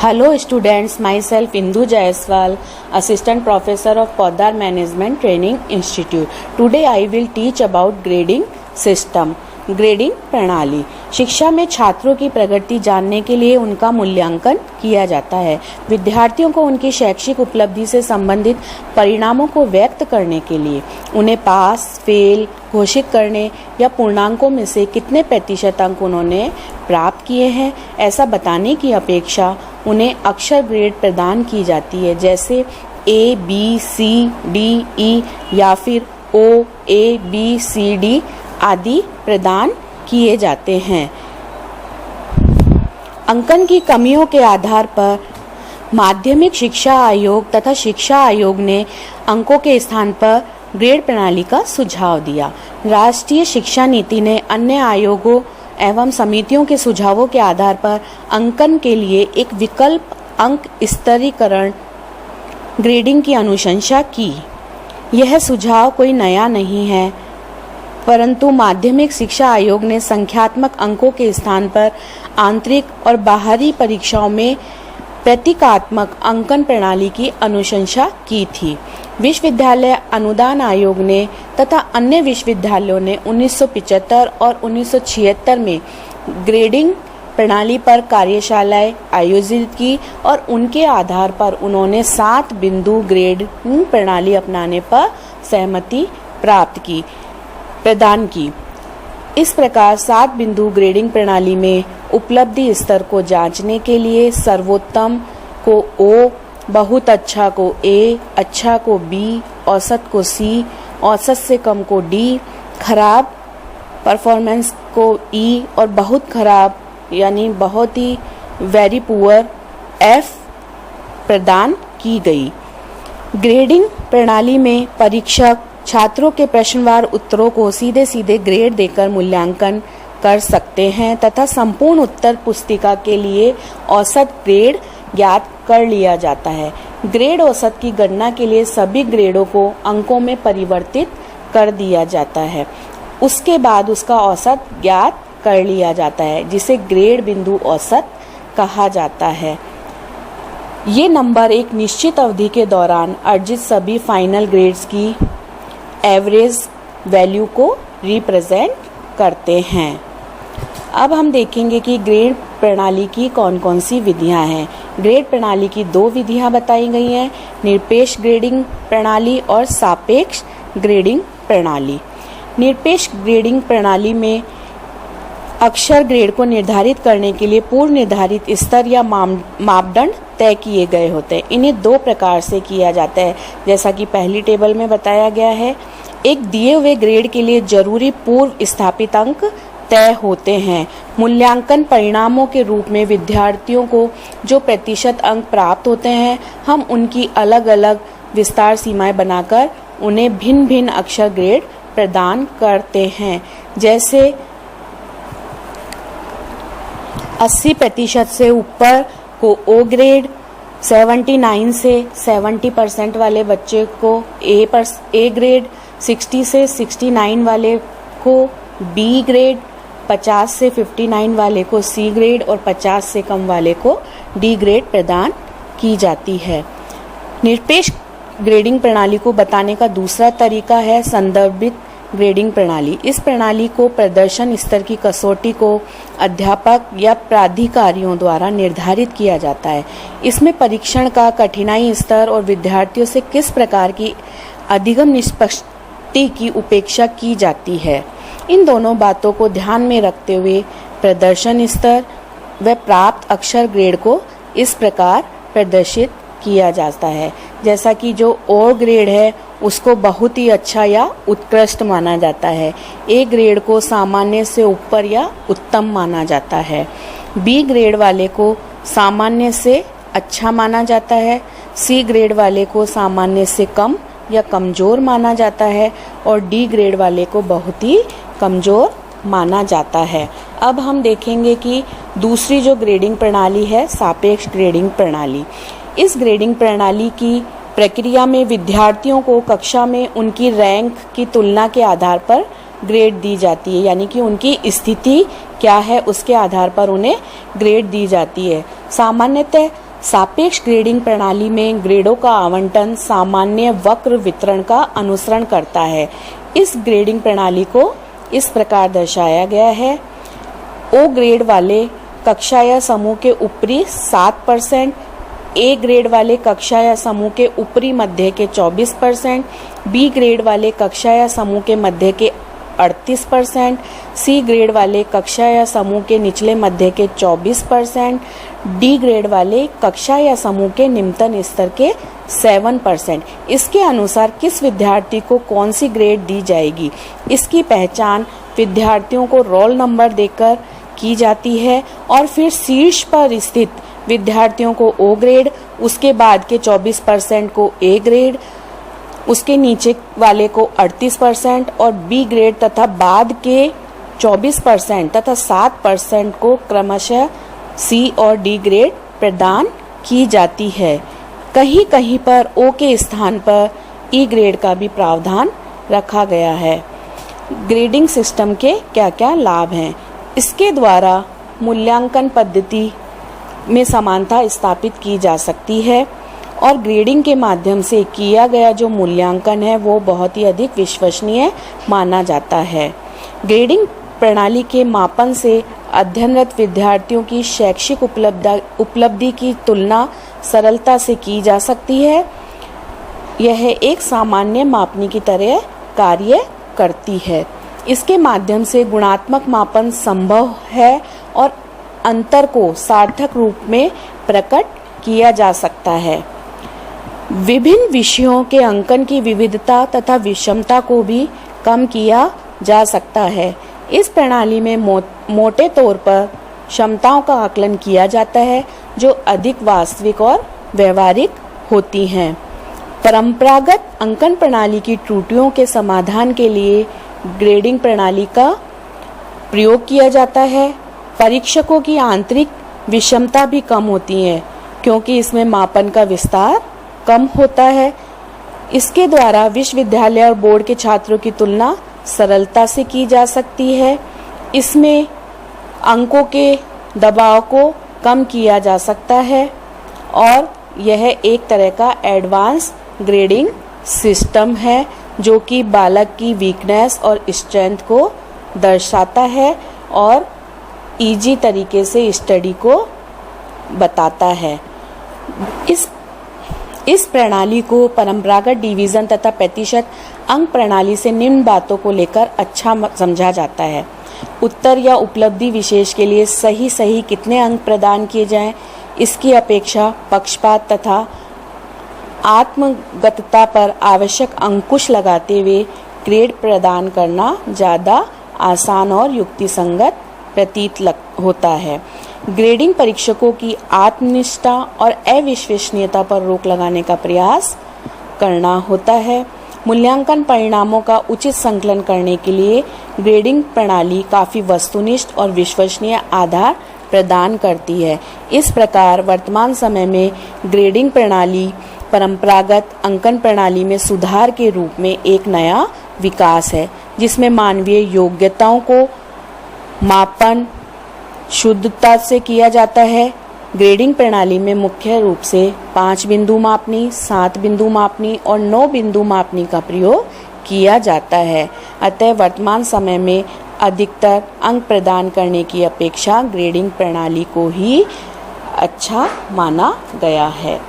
Hello students, myself Indu Jaiswal, Assistant Professor of Podar Management Training Institute. Today I will teach about grading system. Grading प्रणाली शिक्षा में छात्रों की प्रगति जानने के लिए उनका मूल्यांकन किया जाता है। विद्यार्थियों को उनकी शैक्षिक उपलब्धि से संबंधित परिणामों को व्यक्त करने के लिए उन्हें पास, फेल घोषित करने या पूर्णांकों में से कितने प्रतिशत अंक उन्होंने प्राप्त किए हैं, ऐसा बताने की अपेक्षा उन्हें अक्षर ग्रेड प्रदान की जाती है, जैसे A, B, C, D, E या फिर O, A, B, C, D आदि प्रदान किए जाते हैं। अंकन की कमियों के आधार पर माध्यमिक शिक्षा आयोग तथा शिक्षा आयोग ने अंकों के स्थान पर ग्रेड प्रणाली का सुझाव दिया। राष्ट्रीय शिक्षा नीति ने अन्य आयोगों एवं समितियों के सुझावों के आधार पर अंकन के लिए एक विकल्प अंक स्तरीकरण ग्रेडिंग की अनुशंसा की। यह सुझाव कोई नया नहीं है, परंतु माध्यमिक शिक्षा आयोग ने संख्यात्मक अंकों के स्थान पर आंतरिक और बाहरी परीक्षाओं में प्रतीकात्मक अंकन प्रणाली की अनुशंसा की थी। विश्वविद्यालय अनुदान आयोग ने तथा अन्य विश्वविद्यालयों ने 1975 और 1976 में ग्रेडिंग प्रणाली पर कार्यशालाएं आयोजित की और उनके आधार पर उन्होंने 7 बिंदु ग्रेडिंग प्रणाली अपनाने पर सहमति प्रदान की। इस प्रकार 7 बिंदु ग्रेडिंग प्रणाली में उपलब्धि स्तर को जांचने के लिए सर्वोत्तम को O, बहुत अच्छा को A, अच्छा को B, औसत को C, औसत से कम को D, खराब परफॉर्मेंस को E और बहुत खराब यानी बहुत ही वेरी पुअर F प्रदान की गई। ग्रेडिंग प्रणाली में परीक्षक छात्रों के प्रश्नवार उत्तरों को सीधे सीधे ग्रेड देकर मूल्यांकन कर सकते हैं तथा संपूर्ण उत्तर पुस्तिका के लिए औसत ग्रेड ज्ञात कर लिया जाता है। ग्रेड औसत की गणना के लिए सभी ग्रेडों को अंकों में परिवर्तित कर दिया जाता है, उसके बाद उसका औसत ज्ञात कर लिया जाता है, जिसे ग्रेड बिंदु औसत कहा जाता है। ये नंबर एक निश्चित अवधि के दौरान अर्जित सभी फाइनल ग्रेड्स की एवरेज वैल्यू को रिप्रेजेंट करते हैं। अब हम देखेंगे कि ग्रेड प्रणाली की कौन कौन सी विधियां हैं। ग्रेड प्रणाली की 2 विधियां बताई गई हैं, निरपेक्ष ग्रेडिंग प्रणाली और सापेक्ष ग्रेडिंग प्रणाली। निरपेक्ष ग्रेडिंग प्रणाली में अक्षर ग्रेड को निर्धारित करने के लिए पूर्व निर्धारित स्तर या मापदंड तय किए गए होते हैं। इन्हें 2 प्रकार से किया जाता है, जैसा कि पहली टेबल में बताया गया है। एक दिए हुए ग्रेड के लिए जरूरी पूर्व स्थापित अंक तय होते हैं। मूल्यांकन परिणामों के रूप में विद्यार्थियों को जो प्रतिशत अंक प्राप्त होते हैं, हम उनकी अलग अलग विस्तार सीमाएं बनाकर उन्हें भिन्न भिन्न अक्षर ग्रेड प्रदान करते हैं, जैसे 80% से ऊपर को O ग्रेड, 79 से 70% वाले बच्चे को A ग्रेड, 60 से 69 वाले को B ग्रेड, 50 से 59 वाले को C ग्रेड और 50 से कम वाले को D ग्रेड प्रदान की जाती है। निरपेक्ष ग्रेडिंग प्रणाली को बताने का दूसरा तरीका है संदर्भित ग्रेडिंग प्रणाली। इस प्रणाली को प्रदर्शन स्तर की कसौटी को अध्यापक या प्राधिकारियों द्वारा निर्धारित किया जाता है। इसमें परीक्षण का कठिनाई स्तर और विद्यार्थियों से किस प्रकार की अधिगम निष्पत्ति की उपेक्षा की जाती है, इन दोनों बातों को ध्यान में रखते हुए प्रदर्शन स्तर व प्राप्त अक्षर ग्रेड को इस प्रकार प्रदर्शित किया जाता है, जैसा कि जो O ग्रेड है उसको बहुत ही अच्छा या उत्कृष्ट माना जाता है। A ग्रेड को सामान्य से ऊपर या उत्तम माना जाता है। B ग्रेड वाले को सामान्य से अच्छा माना जाता है। C ग्रेड वाले को सामान्य से कम या कमजोर माना जाता है और D ग्रेड वाले को बहुत ही कमजोर माना जाता है। अब हम देखेंगे कि दूसरी जो ग्रेडिंग प्रणाली है सापेक्ष ग्रेडिंग प्रणाली। इस ग्रेडिंग प्रणाली की प्रक्रिया में विद्यार्थियों को कक्षा में उनकी रैंक की तुलना के आधार पर ग्रेड दी जाती है, यानी कि उनकी स्थिति क्या है उसके आधार पर उन्हें ग्रेड दी जाती है। सामान्यतः सापेक्ष ग्रेडिंग प्रणाली में ग्रेडों का आवंटन सामान्य वक्र वितरण का अनुसरण करता है। इस ग्रेडिंग प्रणाली को इस प्रकार दर्शाया गया है। ओ ग्रेड वाले कक्षा या समूह के ऊपरी 7%, ए ग्रेड वाले कक्षा या समूह के ऊपरी मध्य के 24%, बी ग्रेड वाले कक्षा या समूह के मध्य के 38%, सी ग्रेड वाले कक्षा या समूह के निचले मध्य के 24%, डी ग्रेड वाले कक्षा या समूह के निम्नतम स्तर के 7%। इसके अनुसार किस विद्यार्थी को कौन सी ग्रेड दी जाएगी, इसकी पहचान विद्यार्थियों को रोल नंबर देकर की जाती है और फिर शीर्ष पर स्थित विद्यार्थियों को ओ ग्रेड, उसके बाद के 24% को ए ग्रेड, उसके नीचे वाले को 38% और बी ग्रेड तथा बाद के 24% तथा 7% को क्रमशः सी और डी ग्रेड प्रदान की जाती है। कहीं कहीं पर ओ के स्थान पर ई ग्रेड का भी प्रावधान रखा गया है। ग्रेडिंग सिस्टम के क्या क्या लाभ हैं? इसके द्वारा मूल्यांकन पद्धति में समानता स्थापित की जा सकती है और ग्रेडिंग के माध्यम से किया गया जो मूल्यांकन है वो बहुत ही अधिक विश्वसनीय माना जाता है। ग्रेडिंग प्रणाली के मापन से अध्ययनरत विद्यार्थियों की शैक्षिक उपलब्धि की तुलना सरलता से की जा सकती है। यह एक सामान्य मापनी की तरह कार्य करती है। इसके माध्यम से गुणात्मक मापन संभव है और अंतर को सार्थक रूप में प्रकट किया जा सकता है। विभिन्न विषयों के अंकन की विविधता तथा विषमता को भी कम किया जा सकता है। इस प्रणाली में मोटे तौर पर क्षमताओं का आकलन किया जाता है जो अधिक वास्तविक और व्यवहारिक होती हैं। परंपरागत अंकन प्रणाली की त्रुटियों के समाधान के लिए ग्रेडिंग प्रणाली का प्रयोग किया जाता है। परीक्षकों की आंतरिक विषमता भी कम होती है क्योंकि इसमें मापन का विस्तार कम होता है। इसके द्वारा विश्वविद्यालय और बोर्ड के छात्रों की तुलना सरलता से की जा सकती है। इसमें अंकों के दबाव को कम किया जा सकता है और यह एक तरह का एडवांस ग्रेडिंग सिस्टम है जो कि बालक की वीकनेस और स्ट्रेंथ को दर्शाता है और इजी तरीके से स्टडी को बताता है। इस प्रणाली को परंपरागत डिवीजन तथा प्रतिशत अंक प्रणाली से निम्न बातों को लेकर अच्छा समझा जाता है। उत्तर या उपलब्धि विशेष के लिए सही कितने अंक प्रदान किए जाएं, इसकी अपेक्षा पक्षपात तथा आत्मगतता पर आवश्यक अंकुश लगाते हुए ग्रेड प्रदान करना ज़्यादा आसान और युक्तिसंगत प्रतीत होता है। ग्रेडिंग परीक्षकों की आत्मनिष्ठा और अविश्वसनीयता पर रोक लगाने का प्रयास करना होता है। मूल्यांकन परिणामों का उचित संकलन करने के लिए ग्रेडिंग प्रणाली काफ़ी वस्तुनिष्ठ और विश्वसनीय आधार प्रदान करती है। इस प्रकार वर्तमान समय में ग्रेडिंग प्रणाली परंपरागत अंकन प्रणाली में सुधार के रूप में एक नया विकास है जिसमें मानवीय योग्यताओं को मापन शुद्धता से किया जाता है। ग्रेडिंग प्रणाली में मुख्य रूप से 5 बिंदु मापनी, 7 बिंदु मापनी और 9 बिंदु मापनी का प्रयोग किया जाता है। अतः वर्तमान समय में अधिकतर अंक प्रदान करने की अपेक्षा ग्रेडिंग प्रणाली को ही अच्छा माना गया है।